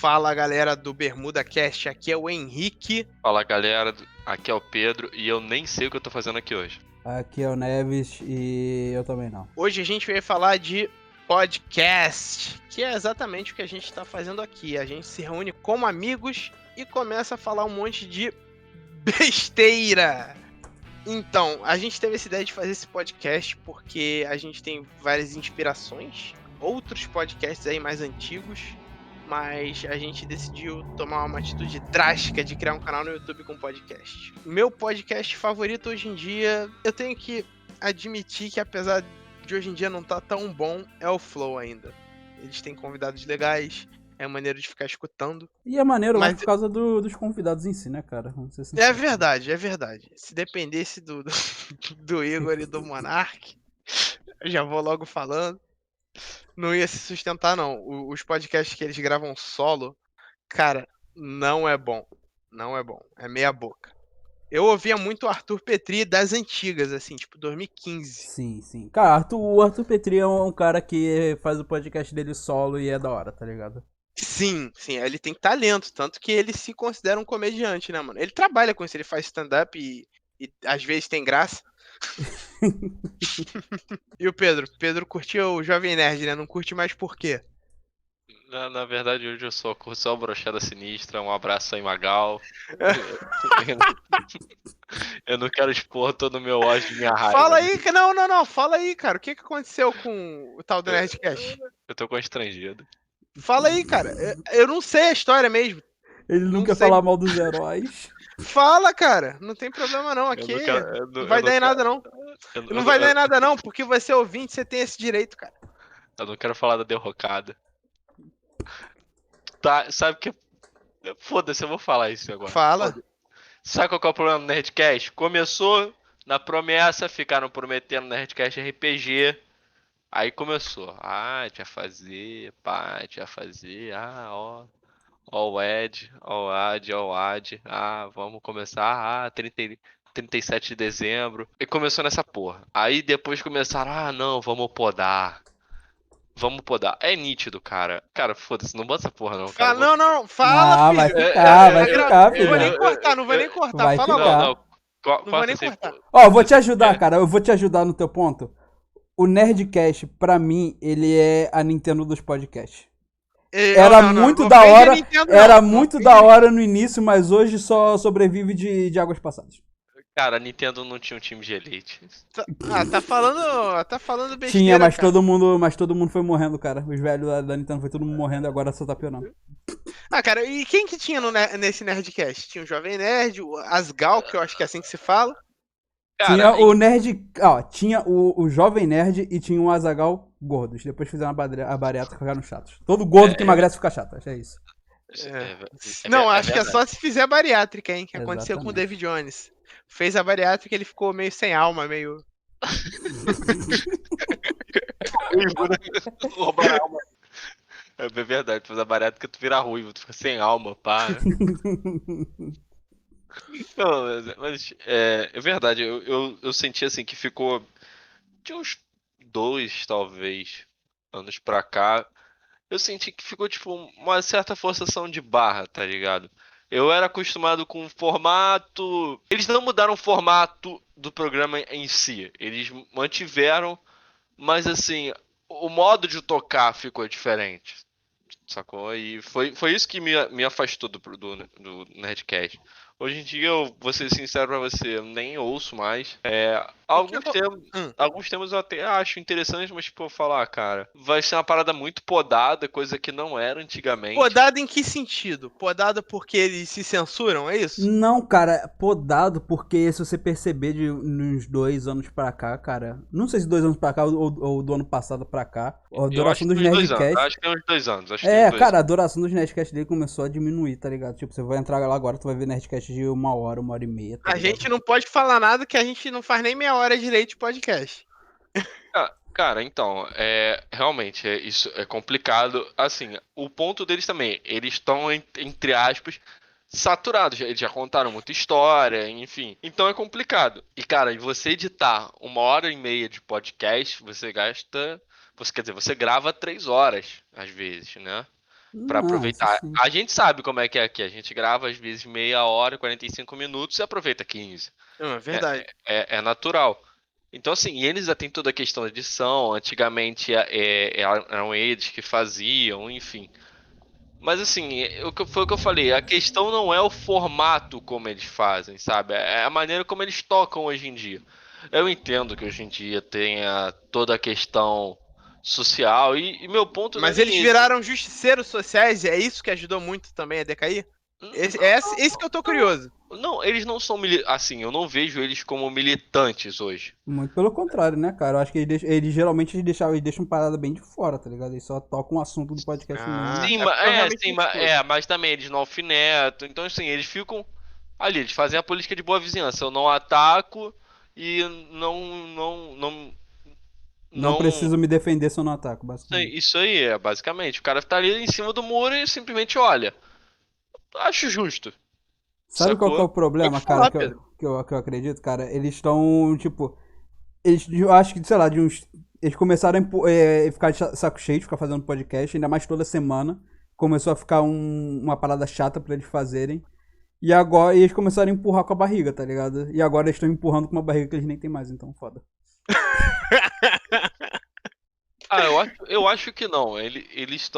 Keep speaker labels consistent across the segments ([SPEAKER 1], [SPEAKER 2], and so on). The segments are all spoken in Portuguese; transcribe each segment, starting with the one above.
[SPEAKER 1] Fala galera do Bermuda Cast, aqui é o Henrique.
[SPEAKER 2] Fala galera, aqui é o Pedro e eu nem sei o que eu tô fazendo aqui hoje.
[SPEAKER 3] Aqui é o Neves e eu também não.
[SPEAKER 1] Hoje a gente vai falar de podcast, que é exatamente o que a gente está fazendo aqui. A gente se reúne como amigos e começa a falar um monte de besteira. Então, a gente teve essa ideia de fazer esse podcast porque a gente tem várias inspirações, outros podcasts aí mais antigos, mas a gente decidiu tomar uma atitude drástica de criar um canal no YouTube com podcast. Meu podcast favorito hoje em dia, eu tenho que admitir que apesar de hoje em dia não tá tão bom, é o Flow ainda. Eles têm convidados legais, é maneiro de ficar escutando.
[SPEAKER 3] E é maneiro
[SPEAKER 1] Mas-
[SPEAKER 3] mais por causa dos convidados em si, né, cara? Vamos ser
[SPEAKER 1] É
[SPEAKER 3] sinceros.
[SPEAKER 1] verdade, é verdade. Se dependesse do Igor e do Monark, eu já vou logo falando, não ia se sustentar não. Os podcasts que eles gravam solo, cara, não é bom. Não é bom. É meia boca. Eu ouvia muito o Arthur Petri das antigas, assim, tipo 2015.
[SPEAKER 3] Sim, sim. Cara, o Arthur Petri é um cara que faz o podcast dele solo e é da hora, tá ligado?
[SPEAKER 1] Sim, ele tem talento, tanto que ele se considera um comediante, né, mano? Ele trabalha com isso, ele faz stand-up e às vezes tem graça. E o Pedro? Pedro curtiu o Jovem Nerd, né? Não curte mais por quê?
[SPEAKER 2] Na verdade, hoje eu sou a Brochada Sinistra, um abraço aí, Magal. Eu não quero expor todo o meu ódio e minha raiva.
[SPEAKER 1] Fala aí, não, fala aí, cara. O que aconteceu com o tal do Nerdcast?
[SPEAKER 2] Eu tô constrangido.
[SPEAKER 1] Fala aí, cara. Eu não sei a história mesmo.
[SPEAKER 3] Ele não
[SPEAKER 1] Não
[SPEAKER 3] quer
[SPEAKER 1] sei.
[SPEAKER 3] falar mal dos heróis.
[SPEAKER 1] Fala, cara. Não tem problema não.
[SPEAKER 2] Eu
[SPEAKER 1] Aqui
[SPEAKER 2] não quero- eu
[SPEAKER 1] não vai dar em nada não.
[SPEAKER 2] eu
[SPEAKER 1] Não vai dar em nada não, porque você é ouvinte, você tem esse direito, cara.
[SPEAKER 2] eu não quero falar da derrocada. Tá, sabe que... Foda-se, eu vou falar isso agora.
[SPEAKER 1] Fala.
[SPEAKER 2] Foda-se. Sabe qual que é o problema do Nerdcast? Começou na promessa, ficaram prometendo Nerdcast RPG. Aí começou. Ah, a gente vai fazer, pá, a gente vai fazer. Ah, ó. Ó o Ed, ó o Ad, ó o Ad. Ah, vamos começar. Ah, 37 de dezembro. E começou nessa porra. Aí depois começaram. Ah, não, vamos podar. Vamos podar. É nítido, cara. Cara, foda-se, não bota essa porra não, cara.
[SPEAKER 1] Fala, não, fala,
[SPEAKER 3] Ah, vai
[SPEAKER 1] filho.
[SPEAKER 3] ficar, vai
[SPEAKER 2] eu-
[SPEAKER 3] ficar,
[SPEAKER 1] Não vou nem
[SPEAKER 3] filho.
[SPEAKER 1] cortar, não vou nem cortar.
[SPEAKER 3] Vai
[SPEAKER 1] Fala
[SPEAKER 3] ficar.
[SPEAKER 1] logo.
[SPEAKER 2] Não.
[SPEAKER 1] Não vou nem
[SPEAKER 2] Corta assim,
[SPEAKER 1] cortar.
[SPEAKER 3] Ó, eu vou te ajudar, cara. Eu vou te ajudar no teu ponto. O Nerdcast, pra mim, ele é a Nintendo dos podcasts. Era muito da
[SPEAKER 1] ofende a
[SPEAKER 3] hora,
[SPEAKER 1] Nintendo,
[SPEAKER 3] era
[SPEAKER 1] não.
[SPEAKER 3] muito
[SPEAKER 1] Ofende
[SPEAKER 3] da
[SPEAKER 1] a-
[SPEAKER 3] hora no início, mas hoje só sobrevive de águas passadas.
[SPEAKER 2] Cara, a Nintendo não tinha um time de elite.
[SPEAKER 1] Tá falando besteira,
[SPEAKER 3] Tinha, mas
[SPEAKER 1] cara.
[SPEAKER 3] todo mundo foi morrendo, cara. Os velhos da Nintendo foi todo mundo morrendo e agora só tá piorando.
[SPEAKER 1] Ah, cara, e quem que tinha nesse Nerdcast? Tinha o Jovem Nerd, o Asgal, que eu acho que é assim que se fala.
[SPEAKER 2] Cara,
[SPEAKER 3] Tinha o Nerd. Ó, tinha o Jovem Nerd e tinha o Azagal gordos. Depois fizeram a bariátrica e ficaram chatos. Todo gordo que emagrece fica chato, acho que é isso.
[SPEAKER 1] Não, acho que é
[SPEAKER 2] verdade.
[SPEAKER 1] só se fizer bariátrica, hein? Que aconteceu com o
[SPEAKER 3] Exatamente.
[SPEAKER 1] David Jones. Fez a bariátrica e ele ficou meio sem alma, meio.
[SPEAKER 2] Roubaram a alma. É verdade, faz a barata que tu vira ruivo, tu fica sem alma, pá. Não, mas é verdade, eu senti assim que ficou de uns 2, talvez, anos pra cá. Eu senti que ficou tipo uma certa forçação de barra, tá ligado? Eu era acostumado com o formato. Eles não mudaram o formato do programa em si. Eles mantiveram, mas assim, o modo de tocar ficou diferente. Sacou? E foi isso que me afastou do Nerdcast. Hoje em dia, eu vou ser sincero pra você, eu nem ouço mais. Alguns temas eu até acho interessantes, mas tipo, eu falo, cara, vai ser uma parada muito podada, coisa que não era antigamente.
[SPEAKER 1] Podado em que sentido? Podado porque eles se censuram, é isso?
[SPEAKER 3] Não, cara, podado, porque se você perceber de uns 2 anos pra cá, cara. Não sei se 2 anos pra cá ou do ano passado pra cá. A
[SPEAKER 2] Eu
[SPEAKER 3] duração
[SPEAKER 2] acho
[SPEAKER 3] dos
[SPEAKER 2] que tem uns 2 anos.
[SPEAKER 3] Nerdcasts.
[SPEAKER 2] Acho que tem uns 2 anos. Acho que tem uns
[SPEAKER 3] É,
[SPEAKER 2] dois
[SPEAKER 3] cara, a
[SPEAKER 2] anos.
[SPEAKER 3] duração dos Nerdcasts dele começou a diminuir, tá ligado? Tipo, você vai entrar lá agora, tu vai ver Nerdcast de 1 hora, 1 hora e meia. Tá
[SPEAKER 1] A
[SPEAKER 3] ligado?
[SPEAKER 1] gente não pode falar nada que a gente não faz nem meia hora direito de podcast.
[SPEAKER 2] Cara, então, realmente, isso é complicado. Assim, o ponto deles também, eles estão, entre aspas, saturados. Eles já contaram muita história, enfim. Então é complicado. E, cara, e você editar 1 hora e meia de podcast, você gasta. Quer dizer, você grava 3 horas, às vezes, né? Pra
[SPEAKER 3] Não, isso
[SPEAKER 2] aproveitar.
[SPEAKER 3] sim.
[SPEAKER 2] A gente sabe como é que é aqui. A gente grava às vezes meia hora, 45 minutos e aproveita 15.
[SPEAKER 1] Não, é
[SPEAKER 2] É,
[SPEAKER 1] verdade.
[SPEAKER 2] é natural. Então, assim, e eles já têm toda a questão da edição. Antigamente eram eles que faziam, enfim. Mas, assim, foi o que eu falei. A questão não é o formato como eles fazem, sabe? É a maneira como eles tocam hoje em dia. Eu entendo que hoje em dia tenha toda a questão social. E meu ponto não é
[SPEAKER 1] Mas eles
[SPEAKER 2] nem esse.
[SPEAKER 1] viraram justiceiros sociais e é isso que ajudou muito também a decair? Esse que eu tô curioso.
[SPEAKER 2] Não, eles não são assim, eu não vejo eles como militantes hoje.
[SPEAKER 3] Muito pelo contrário, né, cara? Eu acho que eles geralmente eles deixam parada bem de fora, tá ligado? Eles só tocam o assunto do podcast mesmo.
[SPEAKER 2] Sim,
[SPEAKER 1] É porque eu realmente
[SPEAKER 2] sim,
[SPEAKER 1] não escuto.
[SPEAKER 2] mas também eles não alfinetam. Então, assim, eles ficam ali, eles fazem a política de boa vizinhança. Eu não ataco e
[SPEAKER 3] Não
[SPEAKER 2] não.
[SPEAKER 3] preciso me defender se eu não ataco, basicamente.
[SPEAKER 2] Isso aí é basicamente. O cara tá ali em cima do muro e simplesmente olha. Acho justo,
[SPEAKER 3] Sabe qual que é
[SPEAKER 2] sacou?
[SPEAKER 3] o problema,
[SPEAKER 1] Pode
[SPEAKER 3] cara,
[SPEAKER 1] falar,
[SPEAKER 3] que eu,
[SPEAKER 1] Pedro.
[SPEAKER 3] que eu, que eu acredito, cara? Eles estão, tipo. Eu acho que, sei lá, de uns. Eles começaram a ficar de saco cheio de ficar fazendo podcast, ainda mais toda semana. Começou a ficar uma parada chata pra eles fazerem. E agora eles começaram a empurrar com a barriga, tá ligado? E agora eles estão empurrando com uma barriga que eles nem tem mais, então foda.
[SPEAKER 2] Ah, eu acho que não. Eles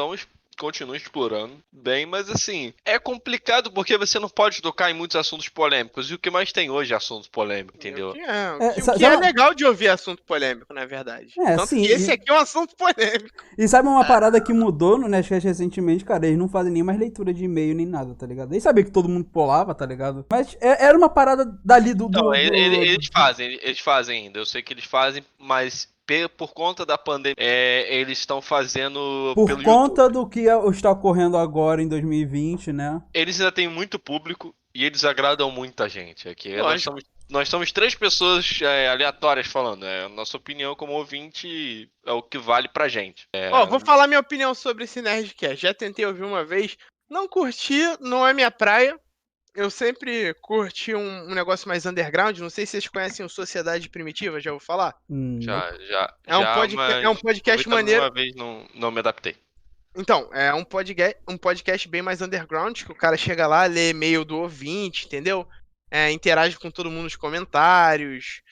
[SPEAKER 2] continuam explorando bem, mas assim, é complicado porque você não pode tocar em muitos assuntos polêmicos. E o que mais tem hoje é assunto polêmico,
[SPEAKER 1] E
[SPEAKER 2] entendeu?
[SPEAKER 1] o que é legal de ouvir assunto polêmico, na verdade.
[SPEAKER 3] É,
[SPEAKER 1] Tanto
[SPEAKER 3] sim.
[SPEAKER 1] que esse aqui é um assunto polêmico.
[SPEAKER 3] E sabe uma parada que mudou no Nerdcast recentemente, cara? Eles não fazem nem mais leitura de e-mail nem nada, tá ligado? Eles sabiam que todo mundo polava, tá ligado? Mas era uma parada dali do.
[SPEAKER 2] Então, eles fazem ainda. Eu sei que eles fazem, mas por conta da pandemia, eles estão fazendo
[SPEAKER 3] Por
[SPEAKER 2] pelo YouTube.
[SPEAKER 3] conta do que está ocorrendo agora em 2020, né?
[SPEAKER 2] Eles ainda têm muito público e eles agradam muita gente. Aqui
[SPEAKER 1] Lógico.
[SPEAKER 2] nós somos três pessoas aleatórias falando. Nossa opinião como ouvinte é o que vale pra gente.
[SPEAKER 1] Ó, vou falar minha opinião sobre esse Nerdcast. Já tentei ouvir uma vez. Não curti, não é minha praia. Eu sempre curti um negócio mais underground. Não sei se vocês conhecem o Sociedade Primitiva, já ouviu falar?
[SPEAKER 2] Já,
[SPEAKER 3] Nope.
[SPEAKER 1] É um
[SPEAKER 2] mas ouvi
[SPEAKER 1] podcast
[SPEAKER 2] também
[SPEAKER 1] maneiro.
[SPEAKER 2] uma vez, não me adaptei.
[SPEAKER 1] Então, é um podcast bem mais underground, que o cara chega lá, lê e-mail do ouvinte, entendeu? Interage com todo mundo nos comentários.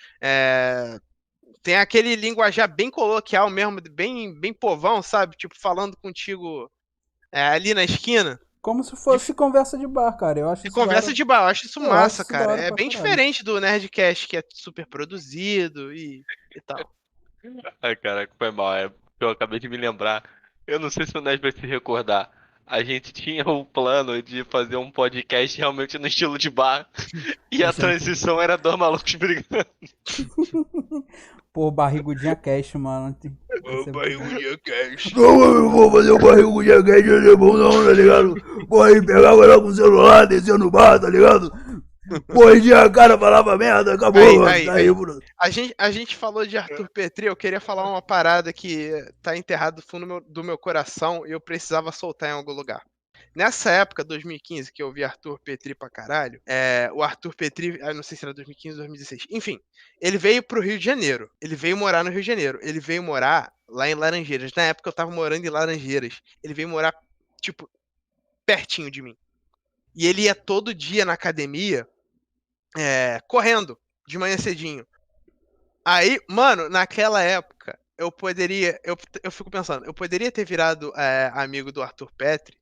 [SPEAKER 1] Tem aquele linguajar bem coloquial mesmo, bem povão, sabe? Tipo, falando contigo ali na esquina.
[SPEAKER 3] Como se
[SPEAKER 1] De,
[SPEAKER 3] fosse conversa de bar, cara. Eu acho
[SPEAKER 1] de
[SPEAKER 3] isso da hora.
[SPEAKER 1] conversa de bar. Eu acho isso
[SPEAKER 3] Eu acho
[SPEAKER 1] massa,
[SPEAKER 3] isso da
[SPEAKER 1] cara.
[SPEAKER 3] hora
[SPEAKER 1] É
[SPEAKER 3] pra
[SPEAKER 1] bem
[SPEAKER 3] caralho.
[SPEAKER 1] diferente do Nerdcast, que é super produzido e tal.
[SPEAKER 2] Ai, caraca, foi mal. Eu acabei de me lembrar. Eu não sei se o Nes vai se recordar. A gente tinha o plano de fazer um podcast realmente no estilo de bar. E a transição era dois malucos brigando.
[SPEAKER 3] Pô, barrigudinha cash, mano.
[SPEAKER 1] Ô, barriguinha cast.
[SPEAKER 4] Não, eu vou fazer o barrigo de agache, não é bom não, tá ligado? Porra, aí pegava lá com o celular, descia no bar, tá ligado? Porra, enchia a cara, falava merda, acabou, mano. Tá aí, Bruno.
[SPEAKER 1] A gente falou de Arthur Petri, eu queria falar uma parada que tá enterrado no fundo do meu coração e eu precisava soltar em algum lugar. Nessa época, 2015, que eu vi Arthur Petri pra caralho, o Arthur Petri, eu não sei se era 2015 ou 2016, enfim, ele veio pro Rio de Janeiro, ele veio morar no Rio de Janeiro, ele veio morar lá em Laranjeiras, na época eu tava morando em Laranjeiras, ele veio morar, tipo, pertinho de mim. E ele ia todo dia na academia, correndo, de manhã cedinho. Aí, mano, naquela época, eu fico pensando, eu poderia ter virado amigo do Arthur Petri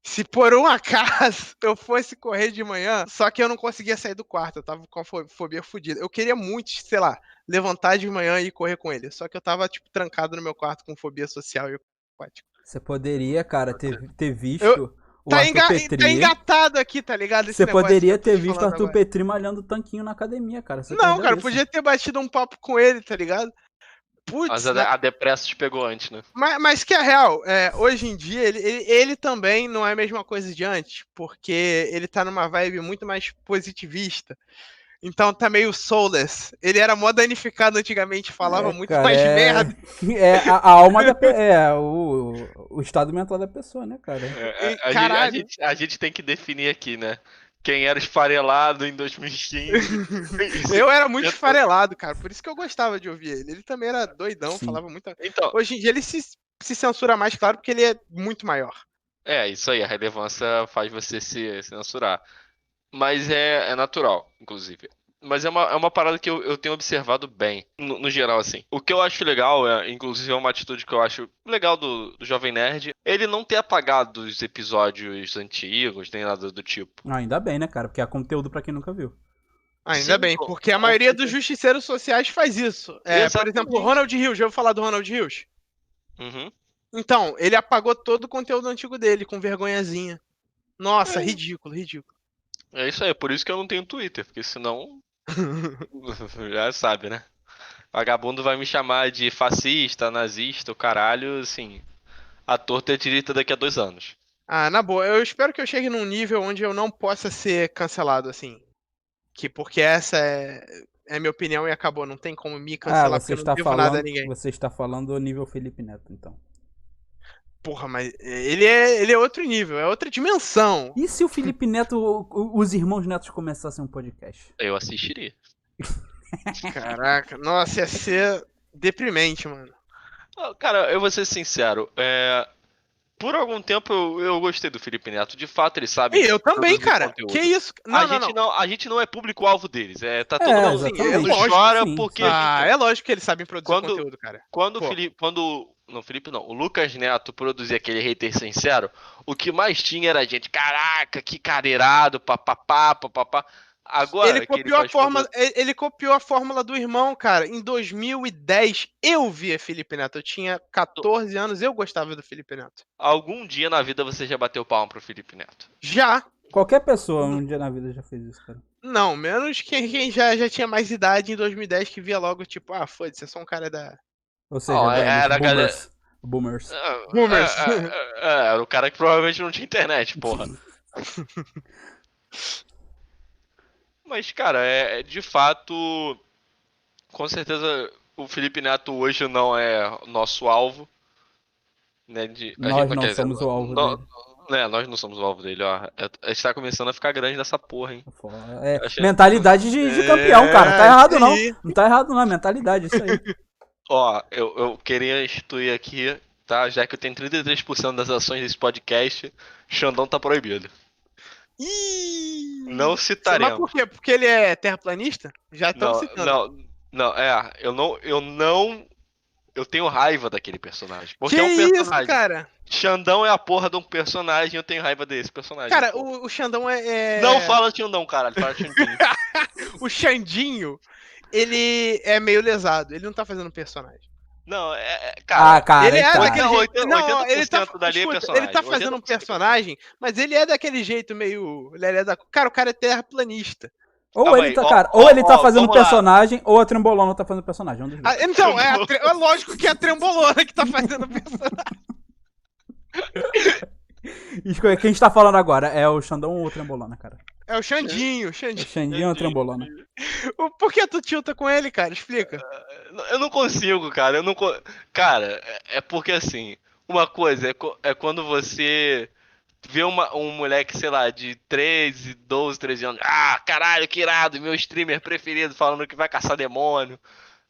[SPEAKER 1] se por um acaso eu fosse correr de manhã, só que eu não conseguia sair do quarto, eu tava com a fobia fodida. Eu queria muito, sei lá, levantar de manhã e ir correr com ele, só que eu tava, tipo, trancado no meu quarto com fobia social e aquática.
[SPEAKER 3] Você poderia, cara, ter
[SPEAKER 1] Eu,
[SPEAKER 3] visto o Arthur
[SPEAKER 1] tá
[SPEAKER 3] Petri.
[SPEAKER 1] engatado aqui, tá ligado? Esse
[SPEAKER 3] Você
[SPEAKER 1] negócio
[SPEAKER 3] poderia
[SPEAKER 1] que eu
[SPEAKER 3] ter
[SPEAKER 1] tô te
[SPEAKER 3] visto o
[SPEAKER 1] falando
[SPEAKER 3] Arthur
[SPEAKER 1] agora.
[SPEAKER 3] Petri malhando tanquinho na academia, cara. Você
[SPEAKER 1] Não,
[SPEAKER 3] perdeu
[SPEAKER 1] cara, eu
[SPEAKER 3] isso.
[SPEAKER 1] podia ter batido um papo com ele, tá ligado?
[SPEAKER 2] Mas
[SPEAKER 1] Putz,
[SPEAKER 2] a depressa te pegou antes, né?
[SPEAKER 1] mas que é real, hoje em dia ele também não é a mesma coisa de antes, porque ele tá numa vibe muito mais positivista. Então tá meio soulless. Ele era mó danificado antigamente, falava muito
[SPEAKER 3] Cara,
[SPEAKER 1] mais merda.
[SPEAKER 3] é a alma da o estado mental da pessoa, né, cara?
[SPEAKER 1] Caralho.
[SPEAKER 2] A gente tem que definir aqui, né? Quem era esfarelado em 2015.
[SPEAKER 1] Eu era muito esfarelado, cara. Por isso que eu gostava de ouvir ele. Ele também era doidão,
[SPEAKER 3] Sim.
[SPEAKER 1] falava muito.
[SPEAKER 2] Então,
[SPEAKER 1] Hoje em dia ele se censura mais, claro, porque ele é muito maior.
[SPEAKER 2] É, isso aí, a relevância faz você se censurar. Mas é natural, inclusive. Mas é uma parada que eu tenho observado bem, no geral, assim. O que eu acho legal, inclusive é uma atitude que eu acho legal do Jovem Nerd, ele não ter apagado os episódios antigos, nem nada do tipo.
[SPEAKER 3] Ainda bem, né, cara? Porque é conteúdo pra quem nunca viu.
[SPEAKER 1] Ainda
[SPEAKER 2] Sim,
[SPEAKER 1] bem, porque a maioria dos justiceiros sociais faz isso. Por exemplo, o
[SPEAKER 2] Exatamente.
[SPEAKER 1] Ronald Rios, já ouviu falar do Ronald Rios?
[SPEAKER 2] Uhum.
[SPEAKER 1] Então, ele apagou todo o conteúdo antigo dele, com vergonhazinha. Nossa, ridículo, ridículo.
[SPEAKER 2] É isso aí, é por isso que eu não tenho Twitter, porque senão, já sabe, né? Vagabundo vai me chamar de fascista, nazista, o caralho, assim, a torta é direita daqui a 2 anos.
[SPEAKER 1] Ah, na boa, eu espero que eu chegue num nível onde eu não possa ser cancelado, assim. Porque essa é minha opinião e acabou. Não tem como me
[SPEAKER 3] Ah,
[SPEAKER 1] cancelar porque eu não devo nada a ninguém.
[SPEAKER 3] você está falando nível Felipe Neto, então.
[SPEAKER 1] Porra, mas ele é outro nível, é outra dimensão.
[SPEAKER 3] E se o Felipe Neto, os irmãos Netos começassem um podcast?
[SPEAKER 2] Eu assistiria.
[SPEAKER 1] Caraca, nossa, ia ser deprimente, mano.
[SPEAKER 2] Cara, eu vou ser sincero, por algum tempo eu gostei do Felipe Neto. De fato, eles sabem
[SPEAKER 1] E eu também,
[SPEAKER 2] produzir
[SPEAKER 1] cara.
[SPEAKER 2] conteúdo.
[SPEAKER 1] Que isso?
[SPEAKER 2] A
[SPEAKER 1] Não,
[SPEAKER 2] gente
[SPEAKER 1] não.
[SPEAKER 2] a gente não é público-alvo deles. Tá todo mundo,
[SPEAKER 3] exatamente.
[SPEAKER 2] todo mundo
[SPEAKER 1] É lógico,
[SPEAKER 2] chora
[SPEAKER 3] sim,
[SPEAKER 2] porque
[SPEAKER 3] sim.
[SPEAKER 1] É lógico que eles sabem produzir
[SPEAKER 2] Quando-
[SPEAKER 1] conteúdo, cara.
[SPEAKER 2] quando o
[SPEAKER 1] Pô.
[SPEAKER 2] Felipe, não, Felipe não, o Lucas Neto produzia aquele hater sincero, o que mais tinha era gente, caraca, que careirado, papapá, papapá. Agora
[SPEAKER 1] Ele
[SPEAKER 2] que ele
[SPEAKER 1] copiou a
[SPEAKER 2] faz
[SPEAKER 1] forma,
[SPEAKER 2] conteúdo,
[SPEAKER 1] ele copiou a fórmula do irmão, cara. Em 2010, eu via Felipe Neto. Eu tinha 14 anos, eu gostava do Felipe Neto.
[SPEAKER 2] algum dia na vida você já bateu palma pro Felipe Neto.
[SPEAKER 1] Já.
[SPEAKER 3] Qualquer pessoa um dia na vida já fez isso, cara.
[SPEAKER 1] Não, menos quem já tinha mais idade em 2010 que via logo, tipo, ah, foda-se, é só um cara da.
[SPEAKER 3] Ou seja, velhos,
[SPEAKER 2] Era a galera.
[SPEAKER 3] Boomers.
[SPEAKER 1] Boomers.
[SPEAKER 2] Era o cara que provavelmente não tinha internet, porra. Mas, cara, de fato, com certeza o Felipe Neto hoje não é nosso alvo. Né,
[SPEAKER 3] Nós não
[SPEAKER 2] quer dizer,
[SPEAKER 3] somos o alvo dele.
[SPEAKER 2] nós não somos o alvo dele, ó. A gente tá começando a ficar grande nessa porra, hein? Achei-
[SPEAKER 3] Mentalidade de campeão, cara. Tá errado
[SPEAKER 1] isso
[SPEAKER 3] não.
[SPEAKER 1] aí.
[SPEAKER 3] Não tá errado não, é mentalidade, isso aí.
[SPEAKER 2] Ó, eu queria instituir aqui, tá? Já que eu tenho 33% das ações desse podcast, Xandão tá proibido.
[SPEAKER 1] Ih!
[SPEAKER 2] Não
[SPEAKER 1] Mas
[SPEAKER 2] citaremos.
[SPEAKER 1] por quê? Porque ele é terraplanista? Já estamos citando.
[SPEAKER 2] Eu tenho raiva daquele personagem. Porque
[SPEAKER 1] Que
[SPEAKER 2] é um
[SPEAKER 1] isso,
[SPEAKER 2] personagem.
[SPEAKER 1] cara?
[SPEAKER 2] Xandão é a porra de um personagem, eu tenho raiva desse personagem.
[SPEAKER 1] Cara,
[SPEAKER 2] porra.
[SPEAKER 1] o Xandão é.
[SPEAKER 2] Não fala Xandão, caralho, fala Xandinho.
[SPEAKER 1] O Xandinho, ele é meio lesado. Ele não tá fazendo personagem.
[SPEAKER 2] Não, cara.
[SPEAKER 3] Ah, cara,
[SPEAKER 1] Ele é
[SPEAKER 3] tá.
[SPEAKER 1] daquele jeito. Não,
[SPEAKER 2] 80%
[SPEAKER 1] ele tá,
[SPEAKER 2] dali é
[SPEAKER 1] escuta,
[SPEAKER 2] personagem.
[SPEAKER 1] ele tá fazendo um
[SPEAKER 2] 80% é
[SPEAKER 1] personagem, mas ele é daquele jeito meio. Cara, o cara é terraplanista.
[SPEAKER 3] Ou
[SPEAKER 2] Calma
[SPEAKER 3] ele
[SPEAKER 2] aí,
[SPEAKER 3] tá,
[SPEAKER 2] ó,
[SPEAKER 3] cara,
[SPEAKER 2] ó,
[SPEAKER 3] ou ele tá
[SPEAKER 2] ó,
[SPEAKER 3] fazendo
[SPEAKER 2] vamos lá.
[SPEAKER 3] personagem, ou a Trembolona tá fazendo personagem. Um dos dois.
[SPEAKER 1] Então, é lógico que é a Trembolona que tá fazendo personagem.
[SPEAKER 3] Escolha, quem a gente tá falando agora? É o Xandão ou o Trembolona, cara?
[SPEAKER 1] É o Xandinho,
[SPEAKER 3] O
[SPEAKER 1] Xandinho.
[SPEAKER 3] Xandinho ou a Trembolona?
[SPEAKER 1] Por que tu tilta com ele, cara? Explica.
[SPEAKER 2] Eu não consigo, cara. Cara, é porque assim, uma coisa é quando você vê um moleque, sei lá, de 13, 12, 13 anos. Ah, caralho, que irado, meu streamer preferido falando que vai caçar demônio.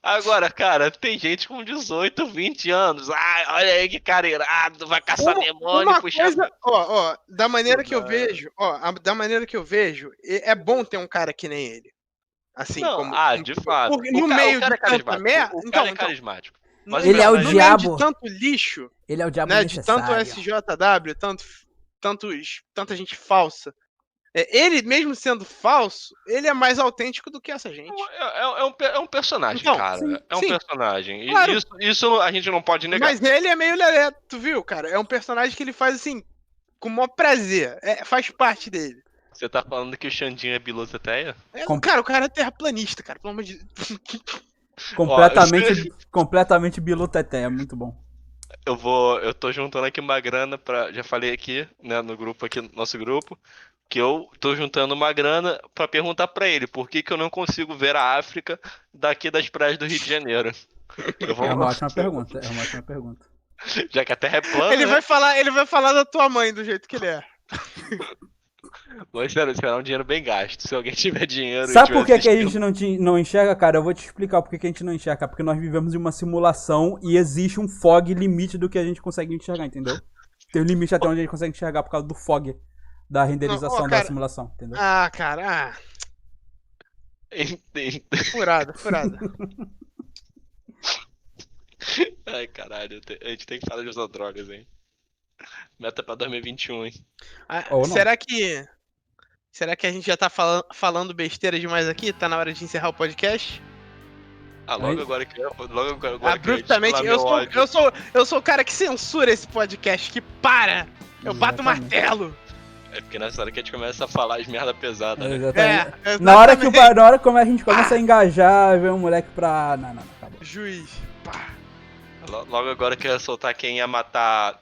[SPEAKER 2] Agora, cara, tem gente com 18, 20 anos. Ah, olha aí que cara irado, vai caçar demônio,
[SPEAKER 1] Uma
[SPEAKER 2] puxa.
[SPEAKER 1] coisa, da maneira que eu vejo, da maneira que eu vejo, é bom ter um cara que nem ele. Assim,
[SPEAKER 2] Não,
[SPEAKER 1] como.
[SPEAKER 2] de fato.
[SPEAKER 1] Porque no meio
[SPEAKER 2] o cara
[SPEAKER 1] de
[SPEAKER 2] é
[SPEAKER 1] tanta
[SPEAKER 2] carismático.
[SPEAKER 1] merda.
[SPEAKER 2] O cara é carismático. Mas
[SPEAKER 3] Ele é o
[SPEAKER 1] no
[SPEAKER 3] diabo.
[SPEAKER 1] meio de tanto lixo,
[SPEAKER 3] Ele é o diabo
[SPEAKER 1] né? De tanto
[SPEAKER 3] necessário.
[SPEAKER 1] SJW, tanta gente falsa. Ele, mesmo sendo falso, ele é mais autêntico do que essa gente.
[SPEAKER 2] É um personagem,
[SPEAKER 1] Então,
[SPEAKER 2] cara.
[SPEAKER 1] sim,
[SPEAKER 2] É um
[SPEAKER 1] sim.
[SPEAKER 2] personagem. E
[SPEAKER 1] Claro.
[SPEAKER 2] isso a gente não pode negar.
[SPEAKER 1] Mas ele é meio lelé, tu viu, cara? É um personagem que ele faz assim, com o maior prazer. Faz parte dele.
[SPEAKER 2] Você tá falando que o Xandinho é biloteteia?
[SPEAKER 1] Cara, o cara é terraplanista, cara, pelo amor de Deus.
[SPEAKER 3] Completamente biluteté, é muito bom.
[SPEAKER 2] Eu tô juntando aqui uma grana já falei aqui, né, no grupo aqui, nosso grupo, que eu tô juntando uma grana pra perguntar pra ele por que eu não consigo ver a África daqui das praias do Rio de Janeiro.
[SPEAKER 3] É uma ótima pergunta,
[SPEAKER 2] Já que a Terra é plana,
[SPEAKER 1] Ele
[SPEAKER 2] né?
[SPEAKER 1] vai falar da tua mãe do jeito que ele é.
[SPEAKER 2] Vou esperar um dinheiro bem gasto. Se alguém tiver dinheiro e
[SPEAKER 3] Sabe
[SPEAKER 2] tiver
[SPEAKER 3] por que a
[SPEAKER 2] assistindo.
[SPEAKER 3] gente não enxerga, cara? Eu vou te explicar por que a gente não enxerga. Porque nós vivemos em uma simulação e existe um fog limite do que a gente consegue enxergar, entendeu? Tem um limite até onde a gente consegue enxergar por causa do fog da renderização da simulação, entendeu?
[SPEAKER 1] Ah, cara,
[SPEAKER 2] Entendo.
[SPEAKER 1] furado.
[SPEAKER 2] Ai, caralho, a gente tem que falar de usar drogas, hein? Meta pra 2021, hein?
[SPEAKER 3] Ou não.
[SPEAKER 1] Será que a gente já tá falando besteira demais aqui? Tá na hora de encerrar o podcast?
[SPEAKER 2] Logo agora que
[SPEAKER 1] Abruptamente, eu sou o cara que censura esse podcast, que para! Eu bato o martelo!
[SPEAKER 2] É porque nessa hora que a gente começa a falar as merda pesada, né?
[SPEAKER 3] Exatamente. Na hora que a gente começa a engajar, ver um moleque pra... Não, acabou.
[SPEAKER 1] Juiz, pá.
[SPEAKER 2] Logo agora que eu ia soltar quem ia matar